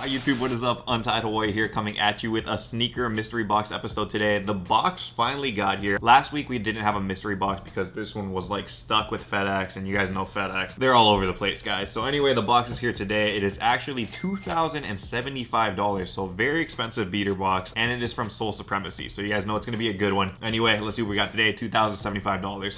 Hi YouTube, what is up? Untitled Warrior here, coming at you with a sneaker mystery box episode today. The box finally got here. Last week we didn't have a mystery box because this one was like stuck with FedEx, and you guys know FedEx. They're all over the place, guys. So anyway, the box is here today. It is actually $2,075, so very expensive beater box, and it is from Soul Supremacy. So you guys know it's gonna be a good one. Anyway, let's see what we got today. $2,075.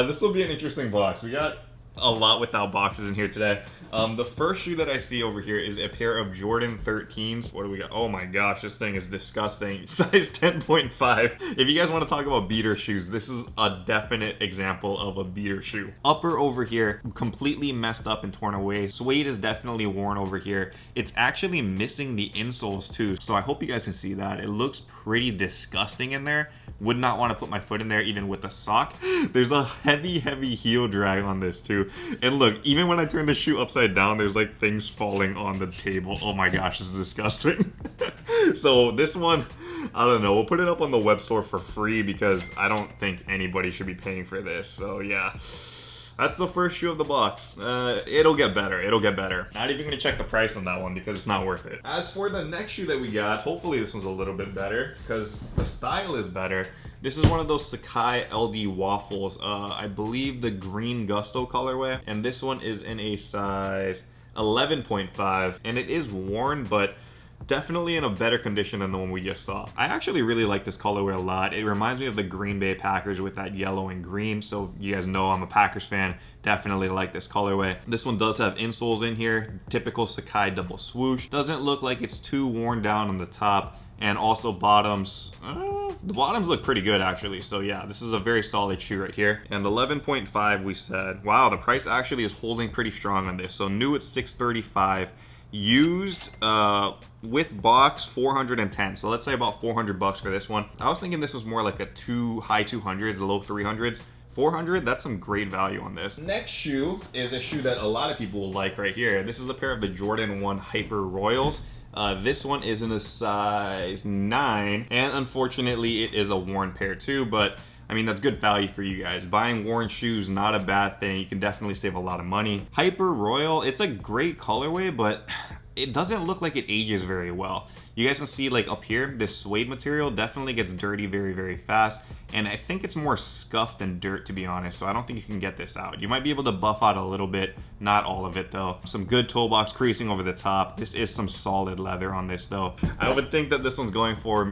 This will be an interesting box. We got a lot without boxes in here today. The first shoe that I see over here is a pair of Jordan 13s. What do we got? Oh my gosh, this thing is disgusting. Size 10.5. If you guys want to talk about beater shoes, this is a definite example of a beater shoe. Upper over here, completely messed up and torn away. Suede is definitely worn over here. It's actually missing the insoles too, so I hope you guys can see that. It looks pretty disgusting in there. Would not want to put my foot in there even with a sock. There's a heavy heel drag on this too. And look, even when I turn the shoe upside down, there's like things falling on the table. Oh my gosh, this is disgusting. So this one, I don't know, we'll put it up on the web store for free because I don't think anybody should be paying for this. So yeah, that's the first shoe of the box. It'll get better, it'll get better. Not even gonna check the price on that one because it's not worth it. As for the next shoe that we got, hopefully this one's a little bit better because the style is better. This is one of those Sacai LD Waffles. I believe the green Gusto colorway. And this one is in a size 11.5. And it is worn, but definitely in a better condition than the one we just saw. I actually really like this colorway a lot. It reminds me of the Green Bay Packers with that yellow and green. So you guys know I'm a Packers fan. Definitely like this colorway. This one does have insoles in here. Typical Sacai double swoosh. Doesn't look like it's too worn down on the top. And also bottoms, the bottoms look pretty good actually. So yeah, this is a very solid shoe right here. And 11.5 we said. Wow, the price actually is holding pretty strong on this. So new it's $635. Used with box 410. So let's say about 400 bucks for this one. I was thinking this was more like a high 200s, low 300s. 400, that's some great value on this. Next shoe is a shoe that a lot of people will like right here. This is a pair of the Jordan 1 Hyper Royals. This one is in a size 9, and unfortunately it is a worn pair too, but I mean, that's good value for you guys. Buying worn shoes, not a bad thing. You can definitely save a lot of money. Hyper Royal, it's a great colorway, but it doesn't look like it ages very well. You guys can see like up here, this suede material definitely gets dirty very fast. And I think it's more scuffed than dirt, to be honest. So I don't think you can get this out. You might be able to buff out a little bit, not all of it though. Some good toe box creasing over the top. This is some solid leather on this though. I would think that this one's going for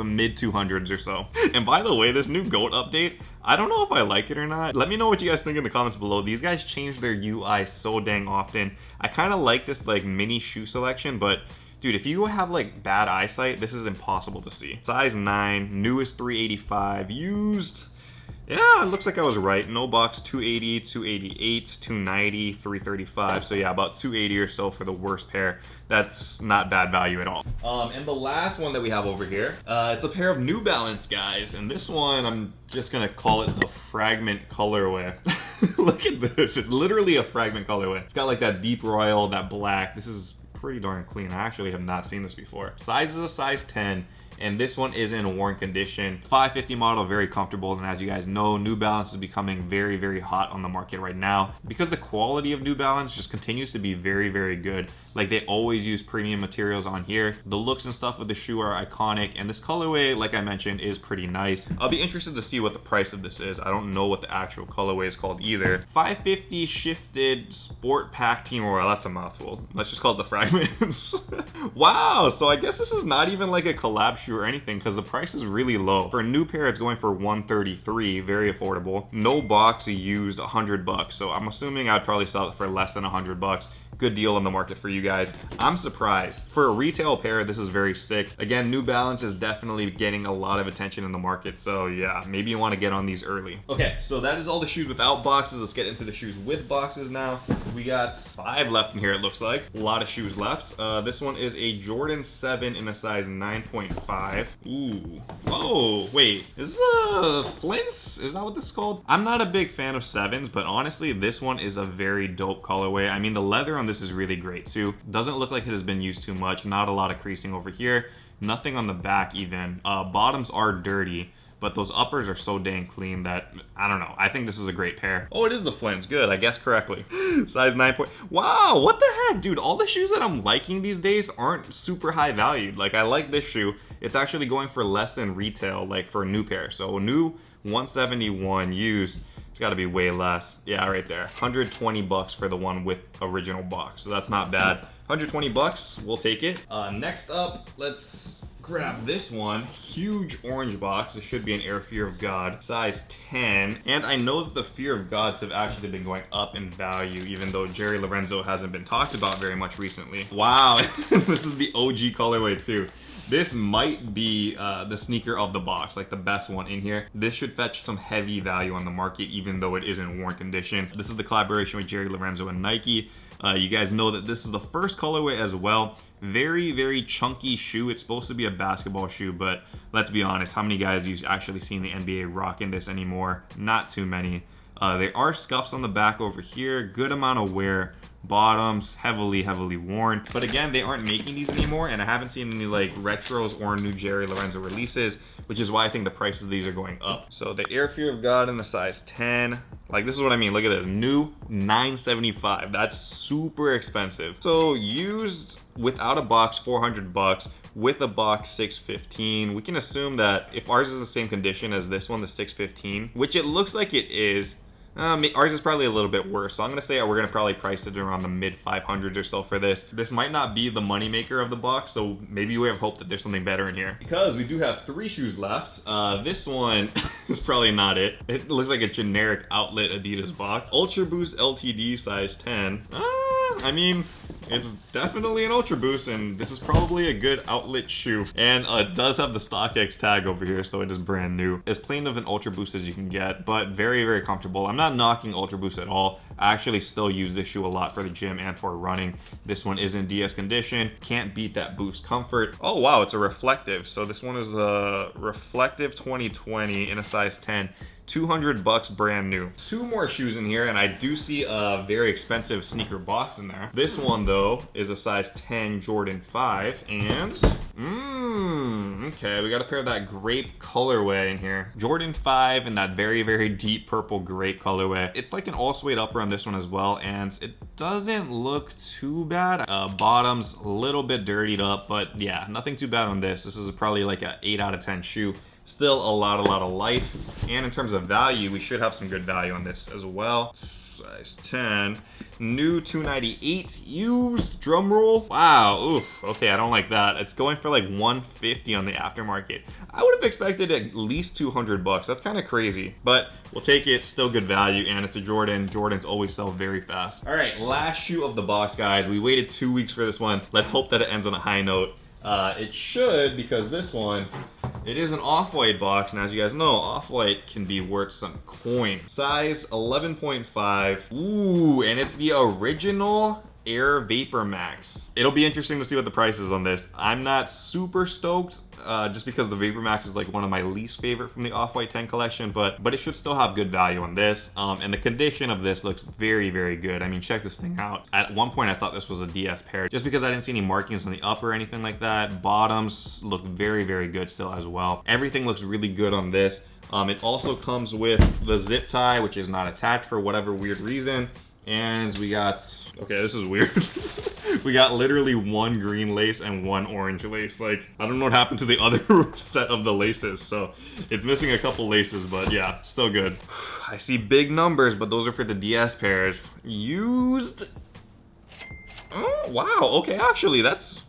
mid 200s or so. And by the way, this new GOAT update, I don't know if I like it or not. Let me know what you guys think in the comments below. These guys change their UI so dang often. I kind of like this like mini shoe selection, but dude, if you have like bad eyesight, this is impossible to see. Size 9, new is 385, used, yeah, it looks like I was right. No box, 280, 288, 290, 335. So yeah, about 280 or so for the worst pair. That's not bad value at all. And the last one that we have over here, it's a pair of New Balance, guys. And this one, I'm just gonna call it the Fragment colorway. Look at this, it's literally a Fragment colorway. It's got like that deep royal, that black. This is pretty darn clean. I actually have not seen this before. Size is a size 10, and this one is in worn condition. 550 model, very comfortable. And as you guys know, New Balance is becoming very hot on the market right now because the quality of New Balance just continues to be very good. Like, they always use premium materials on here. The looks and stuff of the shoe are iconic, and this colorway, like I mentioned, is pretty nice. I'll be interested to see what the price of this is. I don't know what the actual colorway is called either. 550 shifted sport pack Team Royal. That's a mouthful. Let's just call it the Fragments. Wow, so I guess this is not even like a collab shoe or anything because the price is really low. For a new pair, it's going for $133, very affordable. No box, used, 100 bucks. So I'm assuming I'd probably sell it for less than 100 bucks. Good deal on the market for you guys. I'm surprised. For a retail pair, this is very sick. Again, New Balance is definitely getting a lot of attention in the market. So yeah, maybe you want to get on these early. Okay, so that is all the shoes without boxes. Let's get into the shoes with boxes now. We got 5 left in here, it looks like. A lot of shoes left. This one is a Jordan 7 in a size 9.5. Ooh. Whoa, wait. Is this Flint's? Is that what this is called? I'm not a big fan of 7s, but honestly, this one is a very dope colorway. I mean, the leather on this is really great too. Doesn't look like it has been used too much. Not a lot of creasing over here. Nothing on the back even. Bottoms are dirty, but those uppers are so dang clean that, I don't know. I think this is a great pair. Oh, it is the Flints. Good, I guessed correctly. Size 9 point. Wow, what the heck, dude? All the shoes that I'm liking these days aren't super high valued. Like, I like this shoe. It's actually going for less than retail, like for a new pair. So new 171, used, it's got to be way less. Yeah, right there. 120 bucks for the one with original box. So that's not bad. 120 bucks, we'll take it. Next up, let's grab this one. Huge orange box. This should be an Air Fear of God, size 10. And I know that the Fear of Gods have actually been going up in value, even though Jerry Lorenzo hasn't been talked about very much recently. Wow, this is the OG colorway too. This might be the sneaker of the box, like the best one in here. This should fetch some heavy value on the market, even though it is in worn condition. This is the collaboration with Jerry Lorenzo and Nike. You guys know that this is the first colorway as well. Very, very chunky shoe. It's supposed to be a basketball shoe, but let's be honest, how many guys do you actually see in the NBA rocking this anymore? Not too many. There are scuffs on the back over here, good amount of wear. Bottoms heavily worn, but again, they aren't making these anymore, and I haven't seen any like retros or new Jerry Lorenzo releases, which is why I think the prices of these are going up. So the Air Fear of God in the size 10, like this is what I mean. Look at this, new $975. That's super expensive. So used without a box, 400 bucks. With a box, 615. We can assume that if ours is the same condition as this one, the 615, which it looks like it is, ours is probably a little bit worse. So I'm gonna say we're gonna probably price it around the mid 500s or so for this. This might not be the money maker of the box, so maybe we have hope that there's something better in here. Because we do have 3 shoes left. This one is probably not it. It looks like a generic outlet Adidas box. Ultraboost LTD size 10. I mean, it's definitely an Ultraboost, and this is probably a good outlet shoe. And it does have the StockX tag over here, so it is brand new. As plain of an Ultraboost as you can get, but very, very comfortable. I'm not knocking Ultraboost at all. I actually still use this shoe a lot for the gym and for running. This one is in DS condition. Can't beat that Boost comfort. Oh wow, it's a reflective. So this one is a reflective 2020 in a size 10. 200 bucks brand new. 2 more shoes in here, and I do see a very expensive sneaker box in there. This one though is a size 10 Jordan 5, and okay, we got a pair of that grape colorway in here. Jordan 5 in that very, very deep purple grape colorway. It's like an all suede upper on this one as well, and it doesn't look too bad. Bottoms a little bit dirtied up, but yeah, nothing too bad on this. This is probably like an 8 out of 10 shoe. Still a lot of life, and in terms of value, we should have some good value on this as well. Size 10, new 298, used, drum roll. Wow, oof, okay, I don't like that. It's going for like 150 on the aftermarket. I would have expected at least 200 bucks. That's kind of crazy, but we'll take it. Still good value, and it's a Jordan. Jordans always sell very fast. All right, last shoe of the box, guys. We waited 2 weeks for this one. Let's hope that it ends on a high note. It should, because this one, it is an off-white box, and as you guys know, off-white can be worth some coin. Size 11.5. Ooh, and it's the original Air Vapormax. It'll be interesting to see what the price is on this. I'm not super stoked, just because the Vapormax is like one of my least favorite from the Off-White 10 collection, but it should still have good value on this. And the condition of this looks very, very good. I mean, check this thing out. At one point, I thought this was a DS pair, just because I didn't see any markings on the upper or anything like that. Bottoms look very, very good still as well. Everything looks really good on this. It also comes with the zip tie, which is not attached for whatever weird reason. And we got, okay, this is weird. We got literally 1 green lace and 1 orange lace. Like, I don't know what happened to the other set of the laces. So it's missing a couple laces, but yeah, still good. I see big numbers, but those are for the DS pairs. Used. Oh, wow. Okay, actually, that's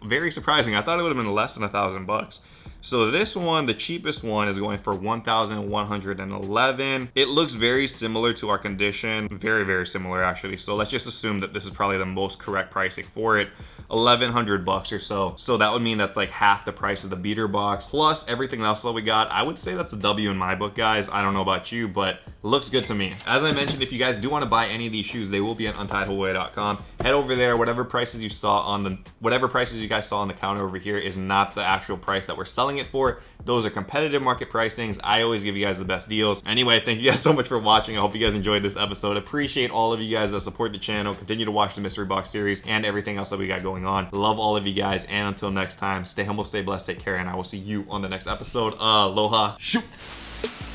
very surprising. I thought it would have been less than $1,000. So this one, the cheapest one, is going for $1,111. It looks very similar to our condition. Very, very similar, actually. So let's just assume that this is probably the most correct pricing for it. 1,100 bucks or so. So that would mean that's like half the price of the beater box, plus everything else that we got. I would say that's a W in my book, guys. I don't know about you, but Looks good to me. As I mentioned, if you guys do want to buy any of these shoes, they will be on untiedhawaii.com. Head over there. Whatever prices you guys saw on the counter over here is not the actual price that we're selling it for. Those are competitive market pricings. I always give you guys the best deals. Anyway, thank you guys so much for watching. I hope you guys enjoyed this episode. Appreciate all of you guys that support the channel. Continue to watch the mystery box series and everything else that we got going on. Love all of you guys, and until next time, stay humble, stay blessed, take care, and I will see you on the next episode. Aloha. Shoots.